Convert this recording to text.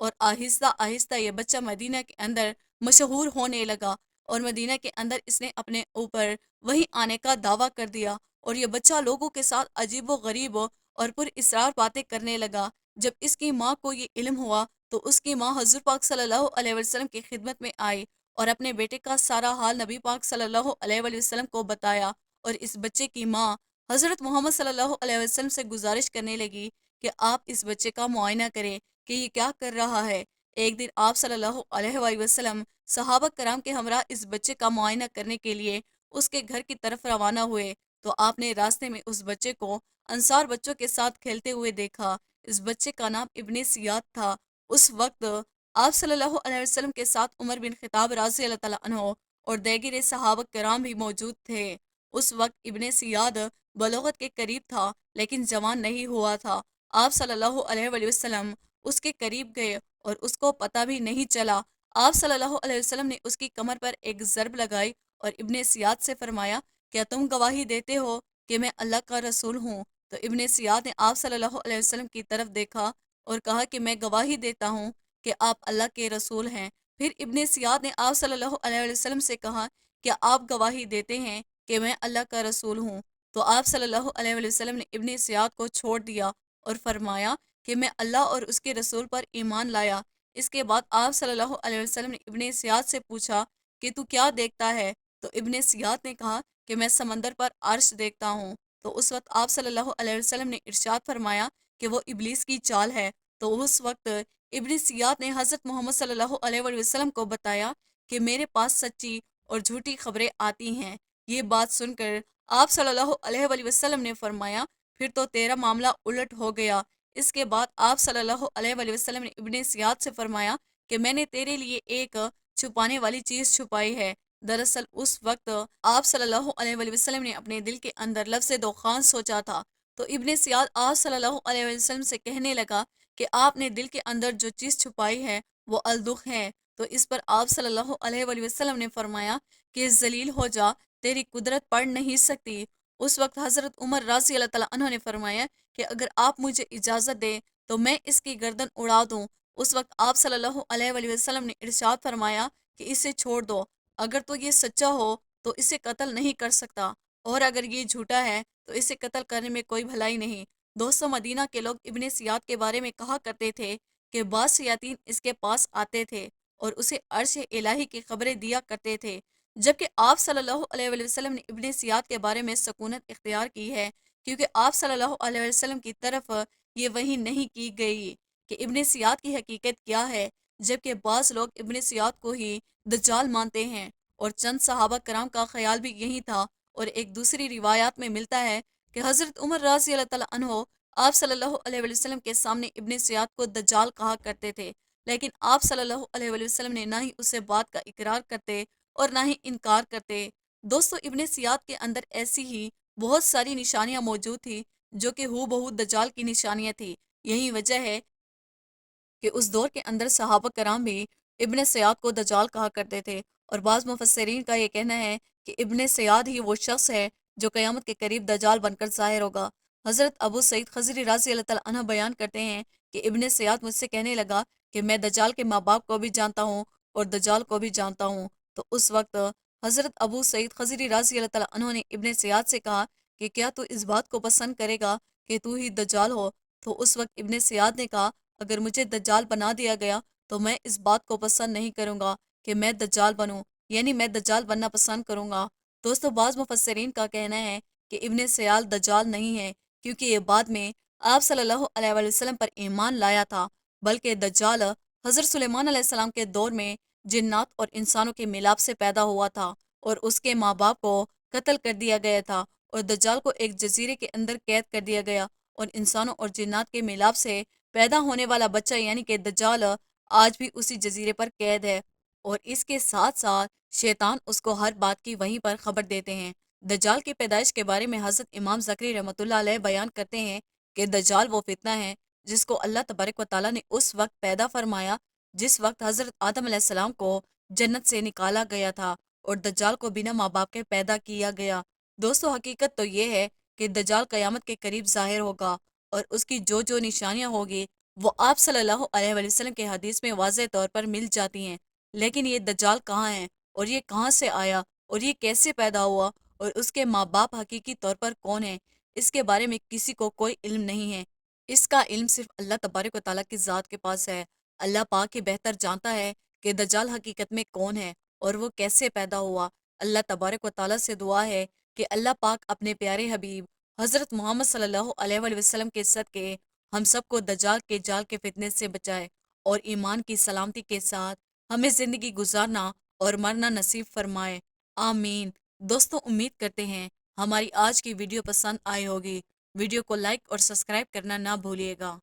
اور آہستہ آہستہ یہ بچہ مدینہ کے اندر مشہور ہونے لگا، اور مدینہ کے اندر اس نے اپنے اوپر وہی آنے کا دعویٰ کر دیا، اور یہ بچہ لوگوں کے ساتھ عجیب و غریب اور پر اسرار باتیں کرنے لگا۔ جب اس کی ماں کو یہ علم ہوا تو اس کی ماں حضور پاک صلی اللہ علیہ وسلم کی خدمت میں آئی اور اپنے بیٹے کا سارا حال نبی پاک صلی اللہ علیہ وآلہ وسلم کو بتایا، اور اس بچے کی ماں حضرت محمد صلی اللہ علیہ وسلم سے گزارش کرنے لگی کہ آپ اس بچے کا معائنہ کریں کہ یہ کیا کر رہا ہے۔ ایک دن آپ صلی اللہ علیہ وآلہ وسلم صحابہ کرام کے ہمراہ اس بچے کا معائنہ کرنے کے لیے اس کے گھر کی طرف روانہ ہوئے، تو آپ نے راستے میں اس بچے کو انصار بچوں کے ساتھ کھیلتے ہوئے دیکھا۔ اس بچے کا نام ابن سیاد تھا۔ اس وقت آپ صلی اللہ علیہ وسلم کے ساتھ عمر بن خطاب رضی اللہ تعالیٰ عنہ اور دیگر صحابہ کرام بھی موجود تھے۔ اس وقت ابن سیاد بلوغت کے قریب تھا لیکن جوان نہیں ہوا تھا۔ آپ صلی اللہ علیہ وآلہ وسلم اس کے قریب گئے اور اس کو پتہ بھی نہیں چلا۔ آپ صلی اللہ علیہ وسلم نے اس کی کمر پر ایک ضرب لگائی اور ابن سیاد سے فرمایا، کیا تم گواہی دیتے ہو کہ میں اللہ کا رسول ہوں؟ تو ابن سیاد نے آپ صلی اللہ علیہ وسلم کی طرف دیکھا اور کہا کہ میں گواہی دیتا ہوں کہ آپ اللہ کے رسول ہیں۔ پھر ابن سیاد نے آپ صلی اللہ علیہ وسلم سے کہا، کیا آپ گواہی دیتے ہیں کہ میں اللہ کا رسول ہوں؟ تو آپ صلی اللہ علیہ وسلم نے ابن سیاد کو چھوڑ دیا اور فرمایا کہ میں اللہ اور اس کے رسول پر ایمان لایا۔ اس کے بعد آپ صلی اللہ علیہ وسلم نے ابن سیاد سے پوچھا کہ تو کیا دیکھتا ہے؟ تو ابن سیاد نے کہا کہ میں سمندر پر عرش دیکھتا ہوں۔ تو اس وقت آپ صلی اللہ علیہ وسلم نے ارشاد فرمایا کہ وہ ابلیس کی چال ہے۔ تو اس وقت ابن سیاد نے حضرت محمد صلی اللہ علیہ وآلہ وسلم کو بتایا کہ میرے پاس سچی اور جھوٹی خبریں آتی ہیں۔ یہ بات سن کر آپ صلی اللہ علیہ وآلہ وسلم نے فرمایا، پھر تو تیرا معاملہ الٹ ہو گیا۔ اس کے بعد آپ صلی اللہ علیہ وآلہ وسلم نے ابن سیاد سے فرمایا کہ میں نے تیرے لیے ایک چھپانے والی چیز چھپائی ہے۔ دراصل اس وقت آپ صلی اللہ علیہ وآلہ وسلم نے اپنے دل کے اندر لفظ دخان سوچا تھا۔ تو ابن سیاد آپ صلی اللہ علیہ وآلہ وسلم سے کہنے لگا کہ آپ نے دل کے اندر جو چیز چھپائی ہے وہ الدخ ہے۔ تو اس پر آپ صلی اللہ علیہ وآلہ وسلم نے فرمایا کہ ذلیل ہو جا، تیری قدرت پڑھ نہیں سکتی۔ اس وقت حضرت عمر رضی اللہ تعالیٰ عنہ نے فرمایا کہ اگر آپ مجھے اجازت دیں تو میں اس کی گردن اڑا دوں۔ اس وقت آپ صلی اللہ علیہ وآلہ وسلم نے ارشاد فرمایا کہ اسے چھوڑ دو، اگر تو یہ سچا ہو تو اسے قتل نہیں کر سکتا، اور اگر یہ جھوٹا ہے تو اسے قتل کرنے میں کوئی بھلائی نہیں۔ دوستو، مدینہ کے لوگ ابن سیاد کے بارے میں کہا کرتے تھے کہ بعض شیاطین اس کے پاس آتے تھے اور اسے عرش الہی کی خبریں دیا کرتے تھے، جبکہ آپ صلی اللہ علیہ وآلہ وسلم نے ابن سیاد کے بارے میں سکونت اختیار کی ہے، کیونکہ آپ صلی اللہ علیہ وسلم کی طرف یہ وحی نہیں کی گئی کہ ابن سیاد کی حقیقت کیا ہے، جبکہ بعض لوگ ابن سیاد کو ہی دجال مانتے ہیں، اور چند صحابہ کرام کا خیال بھی یہی تھا۔ اور ایک دوسری روایات میں ملتا ہے کہ حضرت عمر رضی اللہ تعالیٰ عنہ آپ صلی اللہ علیہ وآلہ وسلم کے سامنے ابن سیاد کو دجال کہا کرتے تھے، لیکن آپ صلی اللہ علیہ وآلہ وسلم نے نہ ہی اسے بات کا اقرار کرتے اور نہ ہی انکار کرتے۔ دوستو، ابن سیاد کے اندر ایسی ہی بہت ساری نشانیاں موجود تھی جو کہ ہو بہو دجال کی نشانیاں تھی۔ یہی وجہ ہے کہ اس دور کے اندر صحابہ کرام بھی ابن سیاد کو دجال کہا کرتے تھے، اور بعض مفسرین کا یہ کہنا ہے کہ ابن سیاد ہی وہ شخص ہے جو قیامت کے قریب دجال بن کر ظاہر ہوگا۔ حضرت ابو سعید خضری رضی اللہ تعالیٰ عنہ بیان کرتے ہیں کہ ابن سیاد مجھ سے کہنے لگا کہ میں دجال کے ماں باپ کو بھی جانتا ہوں اور دجال کو بھی جانتا ہوں۔ تو اس وقت حضرت ابو سعید خضری رضی اللہ تعالیٰ عنہ نے ابن سیاد سے کہا کہ کیا تو اس بات کو پسند کرے گا کہ تو ہی دجال ہو؟ تو اس وقت ابن سیاد نے کہا، اگر مجھے دجال بنا دیا گیا تو میں اس بات کو پسند نہیں کروں گا کہ میں دجال بنوں، یعنی میں دجال بننا پسند کروں گا۔ دوستو، بعض مفسرین کا کہنا ہے کہ ابن سیال دجال نہیں ہے، کیونکہ یہ بعد میں آپ صلی اللہ علیہ وآلہ وسلم پر ایمان لایا تھا، بلکہ دجال حضرت سلیمان علیہ السلام کے دور میں جنات اور انسانوں کے ملاپ سے پیدا ہوا تھا، اور اس کے ماں باپ کو قتل کر دیا گیا تھا، اور دجال کو ایک جزیرے کے اندر قید کر دیا گیا، اور انسانوں اور جنات کے ملاپ سے پیدا ہونے والا بچہ یعنی کہ دجال آج بھی اسی جزیرے پر قید ہے، اور اس کے ساتھ ساتھ شیطان اس کو ہر بات کی وہیں پر خبر دیتے ہیں۔ دجال کی پیدائش کے بارے میں حضرت امام زکری رحمۃ اللہ علیہ بیان کرتے ہیں کہ دجال وہ فتنہ ہے جس کو اللہ تبارک و تعالیٰ نے اس وقت پیدا فرمایا جس وقت حضرت آدم علیہ السلام کو جنت سے نکالا گیا تھا، اور دجال کو بنا ماں باپ کے پیدا کیا گیا۔ دوستو، حقیقت تو یہ ہے کہ دجال قیامت کے قریب ظاہر ہوگا، اور اس کی جو جو نشانیاں ہوگی وہ آپ صلی اللہ علیہ وآلہ وسلم کے حدیث میں واضح طور پر مل جاتی ہیں، لیکن یہ دجال کہاں ہے، اور یہ کہاں سے آیا، اور یہ کیسے پیدا ہوا، اور اس کے ماں باپ حقیقی طور پر کون ہیں، اس کے بارے میں کسی کو کوئی علم نہیں ہے۔ اس کا علم صرف اللہ تبارک و تعالیٰ کی ذات کے پاس ہے۔ اللہ پاک ہی بہتر جانتا ہے کہ دجال حقیقت میں کون ہے اور وہ کیسے پیدا ہوا۔ اللہ تبارک و تعالیٰ سے دعا ہے کہ اللہ پاک اپنے پیارے حبیب حضرت محمد صلی اللہ علیہ وآلہ وسلم کے صدقے ہم سب کو دجال کے جال کے فتنے سے بچائے اور ایمان کی سلامتی کے ساتھ ہمیں زندگی گزارنا اور مرنا نصیب فرمائے، آمین۔ دوستوں، امید کرتے ہیں ہماری آج کی ویڈیو پسند آئی ہوگی۔ ویڈیو کو لائک اور سبسکرائب کرنا نہ بھولیے گا۔